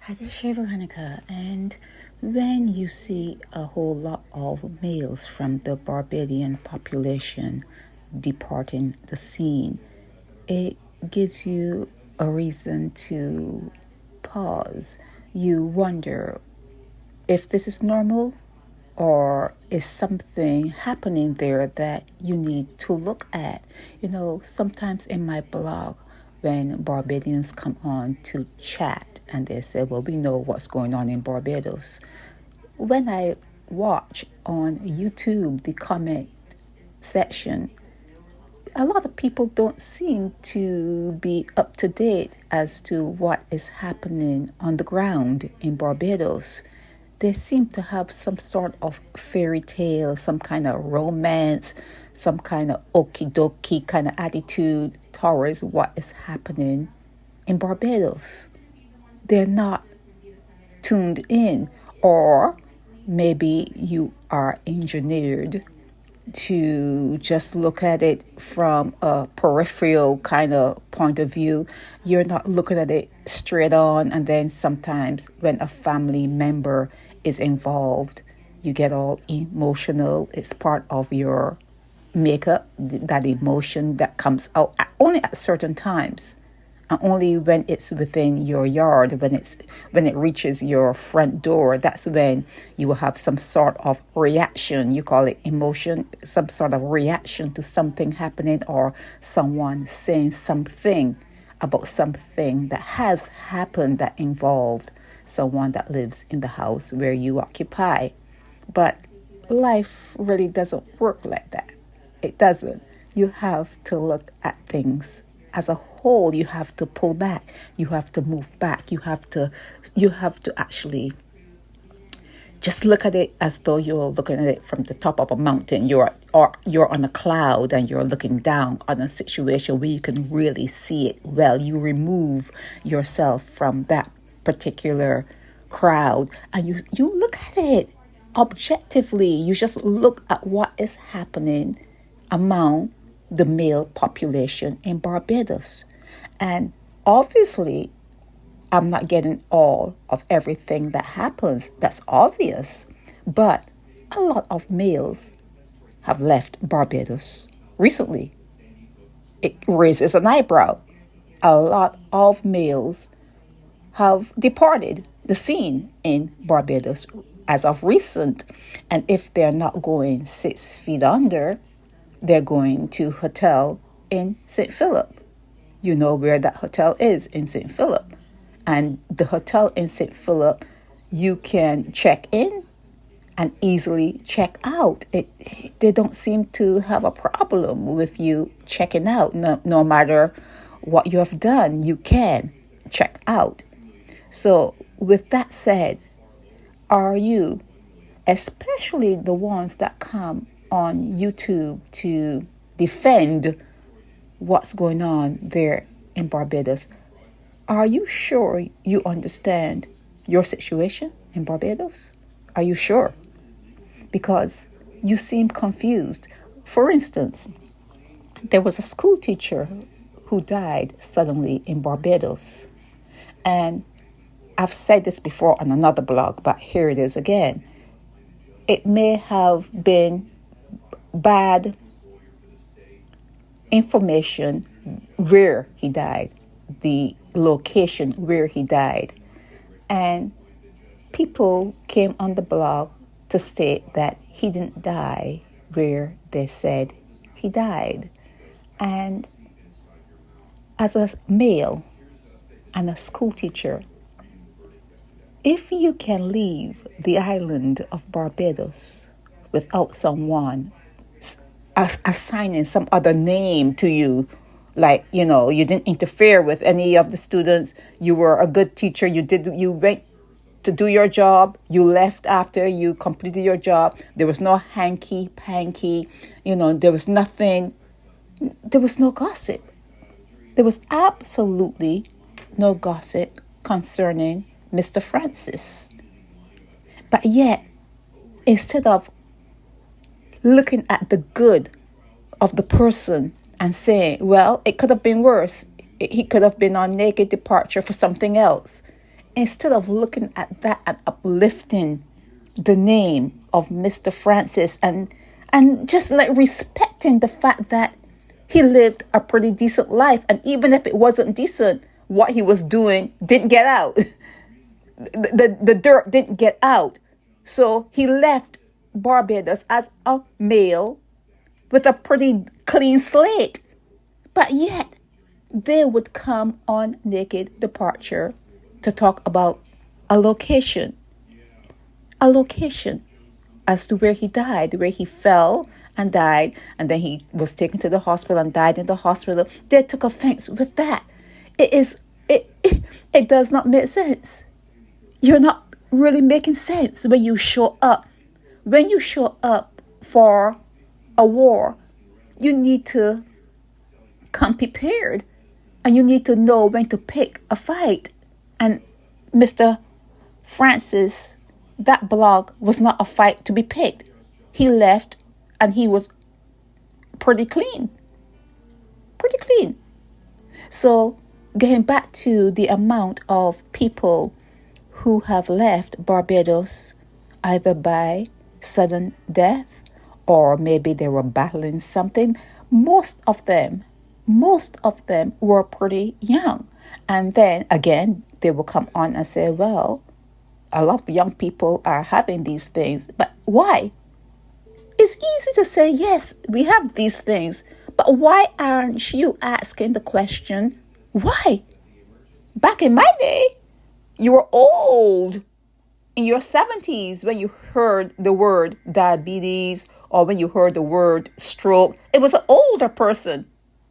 Hi, this is Shay Veronica, and when you see a whole lot of males from the Barbadian population departing the scene, it gives you a reason to pause. You wonder if this is normal or is something happening there that you need to look at. Sometimes in my blog, when Barbadians come on to chat and they say, well, we know what's going on in Barbados. When I watch on YouTube the comment section, a lot of people don't seem to be up to date as to what is happening on the ground in Barbados. They seem to have some sort of fairy tale, some kind of romance, some kind of okie dokie kind of attitude towards what is happening in Barbados. They're not tuned in, or maybe you are engineered to just look at it from a peripheral kind of point of view. You're not looking at it straight on, and then sometimes when a family member is involved, you get all emotional. It's part of your makeup, that emotion that comes out only at certain times, and only when it's within your yard, when it reaches your front door. That's when you will have some sort of reaction. You call it emotion, some sort of reaction to something happening, or someone saying something about something that has happened that involved someone that lives in the house where you occupy. But life really doesn't work like that. It doesn't. You have to look at things as a whole. You have to pull back. You have to move back. You have to actually just look at it as though you're looking at it from the top of a mountain. You're on a cloud and you're looking down on a situation where you can really see it well. You remove yourself from that particular crowd and you look at it objectively. You just look at what is happening among the male population in Barbados. And obviously, I'm not getting all of everything that happens. That's obvious. But a lot of males have left Barbados recently. It raises an eyebrow. A lot of males have departed the scene in Barbados as of recent. And if they're not going 6 feet under, they're going to hotel in St. Philip. You know where that hotel is in St. Philip. And the hotel in St. Philip, you can check in and easily check out. They don't seem to have a problem with you checking out. No matter what you have done, you can check out. So with that said, are you, especially the ones that come on YouTube to defend what's going on there in Barbados, are you sure you understand your situation in Barbados? Are you sure? Because you seem confused. For instance, there was a school teacher who died suddenly in Barbados. And I've said this before on another blog, but here it is again. It may have been bad information where he died, the location where he died. And people came on the blog to state that he didn't die where they said he died. And as a male and a school teacher, if you can leave the island of Barbados without someone assigning some other name to you, like, you didn't interfere with any of the students, you were a good teacher, you went to do your job, you left after you completed your job, there was no hanky-panky, there was nothing, there was no gossip. There was absolutely no gossip concerning Mr. Francis. But yet, instead of looking at the good of the person and saying, well, it could have been worse. He could have been on naked departure for something else. instead of looking at that and uplifting the name of Mr. Francis and just like respecting the fact that he lived a pretty decent life, and even if it wasn't decent, what he was doing didn't get out. The dirt didn't get out. So he left Barbados as a male with a pretty clean slate. But yet, they would come on Naked Departure to talk about a location as to where he died, where he fell and died, and then he was taken to the hospital and died in the hospital. They took offense with that. It does not make sense. You're not really making sense when you show up. When you show up for a war, you need to come prepared, and you need to know when to pick a fight. And Mr. Francis, that blog was not a fight to be picked. He left and he was pretty clean. Pretty clean. So getting back to the amount of people who have left Barbados either by sudden death or maybe they were battling something, most of them were pretty young. And then again, they will come on and say, well, a lot of young people are having these things, but why? It's easy to say, yes, we have these things, but why aren't you asking the question, why? Back in my day, you were old in your 70s when you heard the word diabetes or when you heard the word stroke. It was an older person.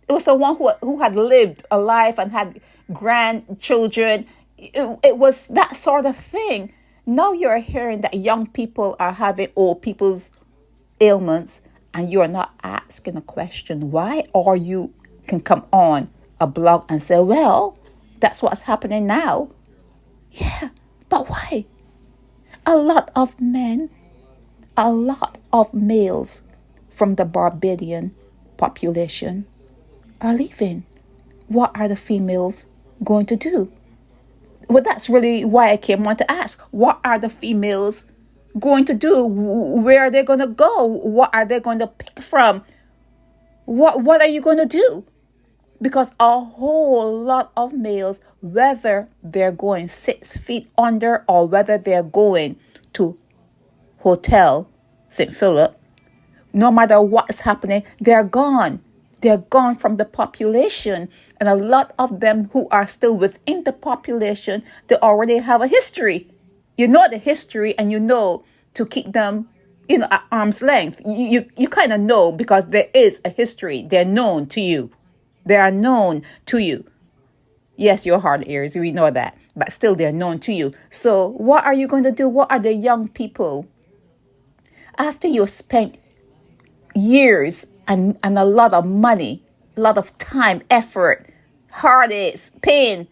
It was someone who had lived a life and had grandchildren. It was that sort of thing. Now you're hearing that young people are having old people's ailments, and you are not asking a question why, or you can come on a blog and say, well, that's what's happening now. Yeah, but why? A lot of men, a lot of males from the Barbadian population are leaving. What are the females going to do? Well, that's really why I came on to ask. What are the females going to do? Where are they going to go? What are they going to pick from? What are you going to do? Because a whole lot of males, whether they're going 6 feet under or whether they're going to Hotel St. Philip, no matter what's happening, they're gone. They're gone from the population. And a lot of them who are still within the population, they already have a history. You know the history, and you know to keep them, at arm's length. You kind of know because there is a history. They're known to you. They are known to you. Yes, you're hard ears. We know that. But still, they're known to you. So what are you going to do? What are the young people? After you've spent years and a lot of money, a lot of time, effort, heartaches, pain,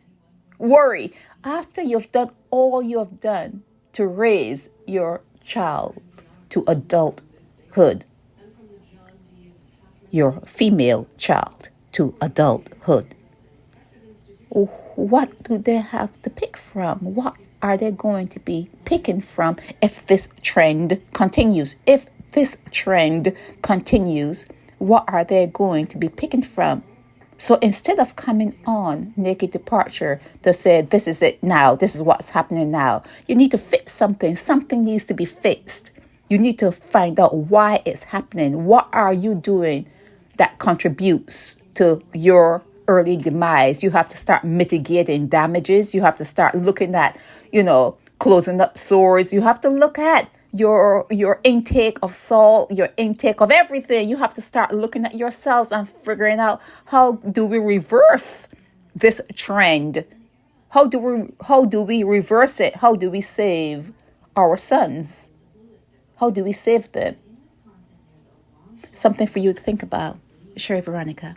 worry, after you've done all you have done to raise your child to adulthood, your female child to adulthood, what do they have to pick from? What are they going to be picking from if this trend continues? If this trend continues, what are they going to be picking from? So instead of coming on Naked Departure to say, this is it now, this is what's happening now, you need to fix something. Something needs to be fixed. You need to find out why it's happening. What are you doing that contributes to your early demise? You have to start mitigating damages. You have to start looking at, closing up sores. You have to look at your intake of salt, your intake of everything. You have to start looking at yourselves and figuring out, how do we reverse this trend? How do we reverse it? How do we save our sons? How do we save them? Something for you to think about. Sherry Veronica.